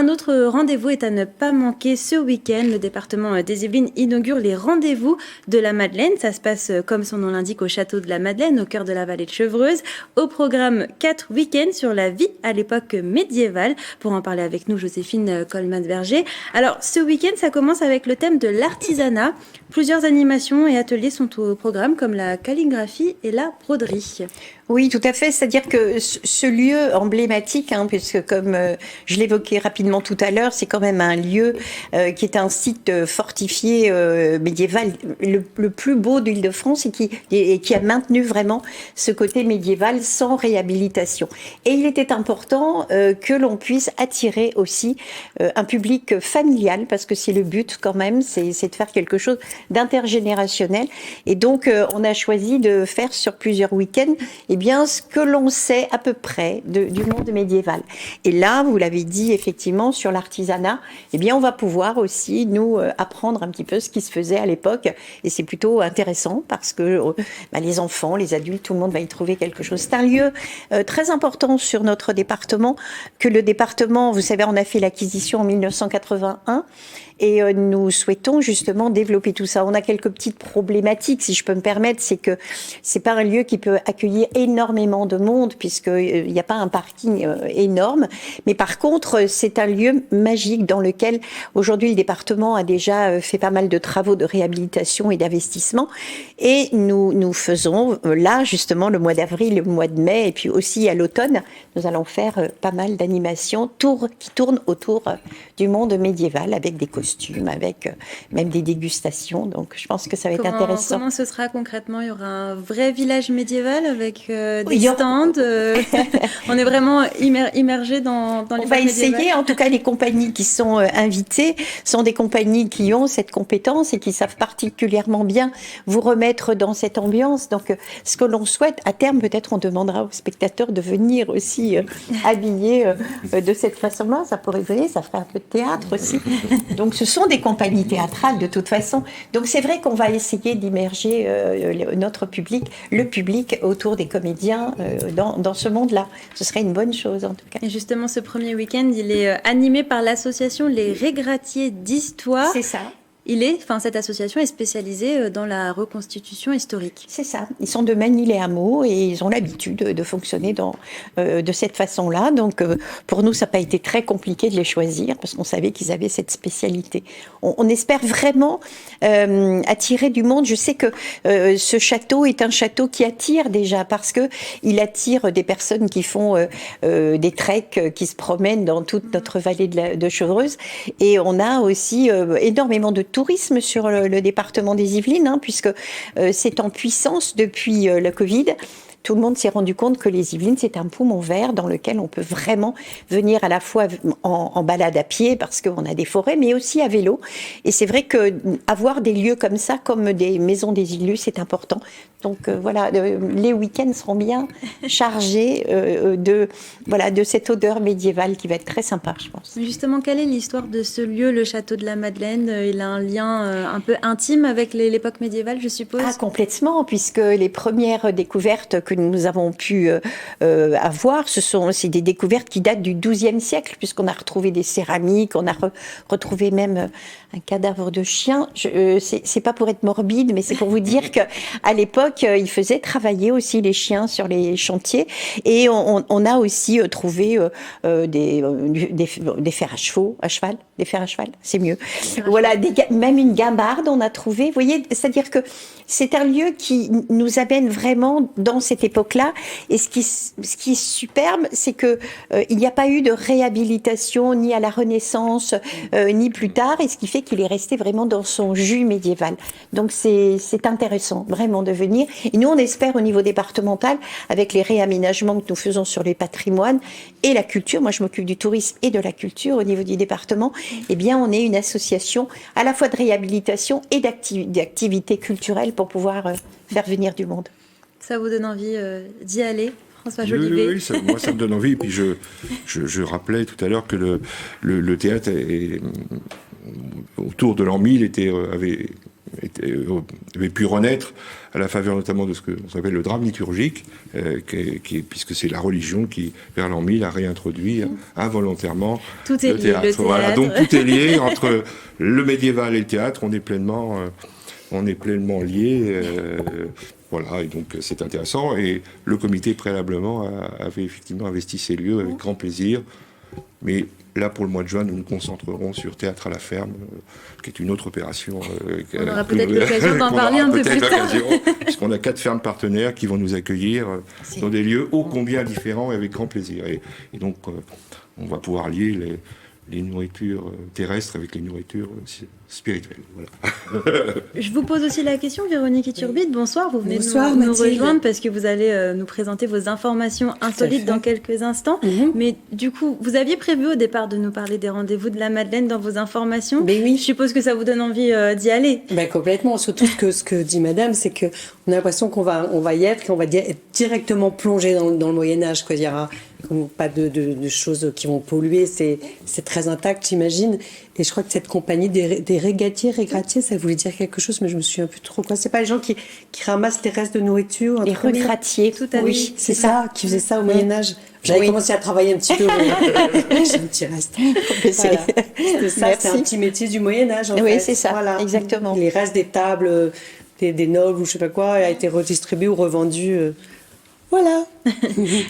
un autre rendez-vous est à ne pas manquer ce week-end. Le département des Yvelines inaugure les rendez-vous de la Madeleine. Ça se passe, comme son nom l'indique, au château de la Madeleine, au cœur de la vallée de Chevreuse. Au programme, 4 week-ends sur la vie à l'époque médiévale. Pour en parler avec nous, Joséphine Coleman-Verger. Alors, ce week-end, ça commence avec le thème de l'artisanat. Plusieurs animations et ateliers sont au programme, comme la calligraphie et la broderie. Oui, tout à fait. C'est-à-dire que ce lieu emblématique, puisque comme je l'évoquais rapidement tout à l'heure, c'est quand même un lieu qui est un site fortifié médiéval, le plus beau de l'Île-de-France et qui a maintenu vraiment ce côté médiéval sans réhabilitation. Et il était important que l'on puisse attirer aussi un public familial, parce que c'est le but quand même, c'est de faire quelque chose d'intergénérationnel. Et donc, on a choisi de faire sur plusieurs week-ends ce que l'on sait à peu près du monde médiéval. Et là, vous l'avez dit effectivement, sur l'artisanat, on va pouvoir aussi, nous, apprendre un petit peu ce qui se faisait à l'époque. Et c'est plutôt intéressant parce que les enfants, les adultes, tout le monde va y trouver quelque chose. C'est un lieu très important sur notre département, que le département, vous savez, on a fait l'acquisition en 1981. Et nous souhaitons justement développer tout ça. On a quelques petites problématiques, si je peux me permettre, c'est que c'est pas un lieu qui peut accueillir énormément de monde, puisqu'il n'y a pas un parking énorme. Mais par contre, c'est un lieu magique dans lequel aujourd'hui le département a déjà fait pas mal de travaux de réhabilitation et d'investissement. Et nous faisons là justement le mois d'avril, le mois de mai, et puis aussi à l'automne, nous allons faire pas mal d'animations qui tournent autour du monde médiéval avec des costumes, avec même des dégustations. Donc, je pense que ça va être intéressant. Comment ce sera concrètement? Il y aura un vrai village médiéval avec des stands. On est vraiment immergé dans les On va essayer. En tout cas, les compagnies qui sont invitées sont des compagnies qui ont cette compétence et qui savent particulièrement bien vous remettre dans cette ambiance. Donc, ce que l'on souhaite, à terme, peut-être on demandera aux spectateurs de venir aussi habillés de cette façon-là. Ça pourrait venir, ça ferait un peu de théâtre aussi. Donc, ce sont des compagnies théâtrales de toute façon. Donc, c'est vrai qu'on va essayer d'immerger notre public, le public autour des comédiens dans ce monde-là. Ce serait une bonne chose, en tout cas. Et justement, ce premier week-end, il est animé par l'association Les Régratiers d'Histoire. C'est ça. Cette association est spécialisée dans la reconstitution historique. C'est ça. Ils sont de Magny-les-Hameaux et ils ont l'habitude de fonctionner de cette façon-là. Donc, pour nous, ça n'a pas été très compliqué de les choisir parce qu'on savait qu'ils avaient cette spécialité. On espère vraiment attirer du monde. Je sais que ce château est un château qui attire déjà parce que il attire des personnes qui font des treks, qui se promènent dans toute notre vallée de Chevreuse. Et on a aussi énormément de tourisme sur le département des Yvelines, puisque c'est en puissance depuis le Covid. Tout le monde s'est rendu compte que les Yvelines, c'est un poumon vert dans lequel on peut vraiment venir à la fois en balade à pied, parce qu'on a des forêts, mais aussi à vélo. Et c'est vrai qu'avoir des lieux comme ça, comme des maisons des élus, c'est important. Donc voilà, les week-ends seront bien chargés de cette odeur médiévale qui va être très sympa, je pense. Justement, quelle est l'histoire de ce lieu, le château de la Madeleine? Il a un lien un peu intime avec l'époque médiévale, je suppose? Ah, complètement, puisque les premières découvertes que nous avons pu avoir, c'est des découvertes qui datent du XIIe siècle, puisqu'on a retrouvé des céramiques, on a retrouvé même un cadavre de chien. C'est pas pour être morbide, mais c'est pour vous dire qu'à l'époque, ils faisaient travailler aussi les chiens sur les chantiers. Et on a aussi trouvé des fers à cheval, des fers à cheval, c'est mieux. Voilà, même une guimbarde, on a trouvé. Vous voyez, c'est-à-dire que c'est un lieu qui nous amène vraiment dans cette époque-là. Et ce qui est superbe, c'est que il n'y a pas eu de réhabilitation ni à la Renaissance, ni plus tard. Et ce qui fait qu'il est resté vraiment dans son jus médiéval. Donc c'est intéressant vraiment de venir. Et nous, on espère au niveau départemental, avec les réaménagements que nous faisons sur les patrimoines et la culture, moi je m'occupe du tourisme et de la culture au niveau du département, on est une association à la fois de réhabilitation et d'activité culturelle pour pouvoir faire venir du monde. Ça vous donne envie d'y aller, François Jolivet? Oui, moi ça me donne envie. Et puis je rappelais tout à l'heure que le théâtre autour de l'an 1000 avait avait pu renaître à la faveur notamment de ce qu'on appelle le drame liturgique, puisque c'est la religion qui, vers l'an 1000, a réintroduit involontairement tout est le lié, théâtre. le théâtre. Voilà, donc tout est lié entre le médiéval et le théâtre. On est pleinement liés. Voilà, et donc c'est intéressant. Et le comité préalablement avait effectivement investi ces lieux avec grand plaisir. Mais là, pour le mois de juin, nous nous concentrerons sur Théâtre à la ferme, qui est une autre opération. On aura peut-être l'occasion d'en parler un peu plus tard. Puisqu'on a 4 fermes partenaires qui vont nous accueillir dans des lieux ô combien différents et avec grand plaisir. Et donc, on va pouvoir lier les nourritures terrestres avec les nourritures spirituelles. Voilà. Je vous pose aussi la question, Véronique Iturbide. Bonsoir, vous venez Bonsoir, nous Mathilde. rejoindre parce que vous allez nous présenter vos informations insolites dans quelques instants. Mais du coup, vous aviez prévu au départ de nous parler des rendez-vous de la Madeleine dans vos informations. Mais oui. Je suppose que ça vous donne envie d'y aller. Ben complètement, surtout ce que dit Madame, c'est que on a l'impression qu'on va y être, qu'on va être directement plongé dans le Moyen-Âge. Il n'y aura pas de choses qui vont polluer, c'est très intact, j'imagine. Et je crois que cette compagnie des régatiers, ça voulait dire quelque chose, mais je me souviens plus trop quoi. C'est pas les gens qui ramassent les restes de nourriture. Les regratiers, tout à fait. Oui, c'est ça, qui faisaient ça au Moyen-Âge. J'avais commencé à travailler un petit peu, mais j'ai un petit reste. Voilà. C'était ça, c'est un petit métier du Moyen-Âge, en fait. Oui, c'est ça, Voilà. exactement. Les restes des tables, des nobles ou je sais pas quoi, a été redistribué ou revendu. Voilà.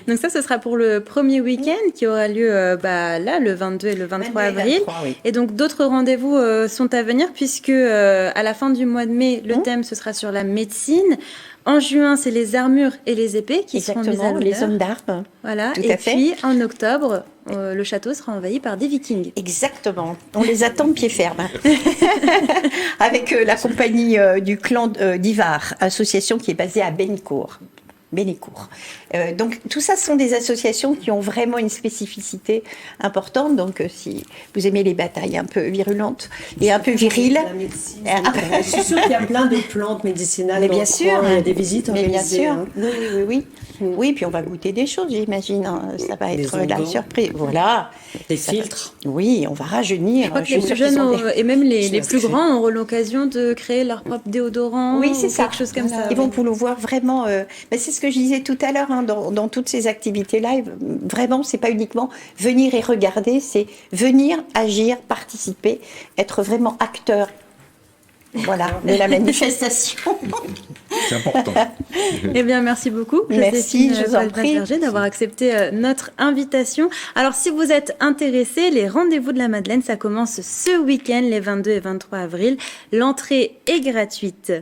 Donc ça, ce sera pour le premier week-end qui aura lieu là, le 22 et le 23 avril. 23, oui. Et donc d'autres rendez-vous sont à venir puisque à la fin du mois de mai, le thème, ce sera sur la médecine. En juin, c'est les armures et les épées qui seront mises à Exactement, les l'honneur. hommes d'armes. Voilà. Tout Et à fait. puis en octobre, le château sera envahi par des Vikings. Exactement. On les attend de pied ferme. Avec la compagnie du clan d'Ivar, association qui est basée à Bénicourt. Donc tout ça sont des associations qui ont vraiment une spécificité importante. Donc si vous aimez les batailles un peu virulentes et un peu viriles, La médecine. Je suis sûre qu'il y a plein de plantes médicinales. mais dans bien le sûr, coin. Il y a des visites mais bien organisées. sûr, Hein. oui. Oui, puis on va goûter des choses, j'imagine. Ça va Des être la onguents. surprise. Voilà. Des Ça va- filtres. Oui, on va rajeunir. Je crois que suis les plus sûre qu'ils jeunes ont des- et même les plus m'inscris. grands auront l'occasion de créer leur propre déodorant. Oui, c'est ou ça. quelque chose comme ça. Ils vont pouvoir vraiment. Mais c'est ce que je disais tout à l'heure dans toutes ces activités-là. Vraiment, c'est pas uniquement venir et regarder, c'est venir, agir, participer, être vraiment acteur. Voilà, de la manifestation. C'est important. Eh bien, merci beaucoup, Merci, Joséphine je vous en prie. Berger, d'avoir accepté notre invitation. Alors, si vous êtes intéressés, les rendez-vous de la Madeleine, ça commence ce week-end, les 22 et 23 avril. L'entrée est gratuite.